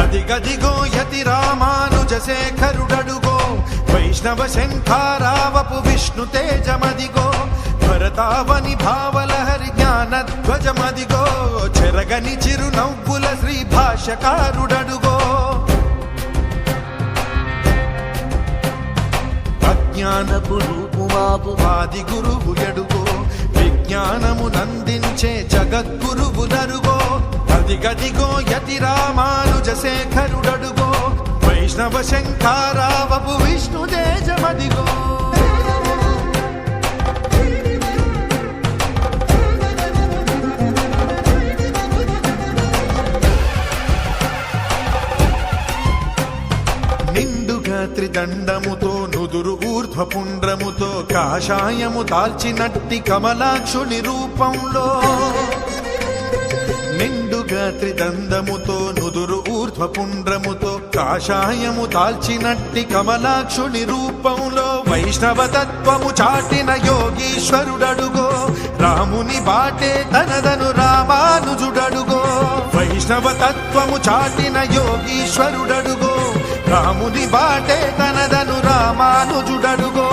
అదిగదిగో యతి రామానుజ శేఖరుడడుగో వైష్ణవ శంఖారావపు విష్ణు తేజమదిగో భరతావని భావలహరి జ్ఞానధ్వజమదిగో చెరగని చిరునవ్వుల శ్రీ భాష్యకారుడడుగో అజ్ఞానపు రూపుమాపు ఆది గురువు ఎడుగో విజ్ఞానమునందించే జగద్గురువులరుగో అదిగదిగో యతి రామానుజ శేఖరుడడుగో వైష్ణవ శంఖారావపు విష్ణు తేజమదిగో నిండుగా త్రిదండముతో నుదురు ఊర్ధ్వపుండ్రముతో కాషాయము దాల్చినట్టి కమలాక్షుని రూపంలో నిండుగా త్రిదండముతో నుదురు ఊర్ధ్వపుండ్రముతో కాషాయము దాల్చినట్టి కమలాక్షుని రూపంలో వైష్ణవ తత్వము చాటిన యోగీశ్వరుడడుగో రాముని బాటే తనదను రామానుజుడడుగో వైష్ణవ తత్వము చాటిన యోగీశ్వరుడడుగో రాముని బాటే తనదను రామానుజుడడుగో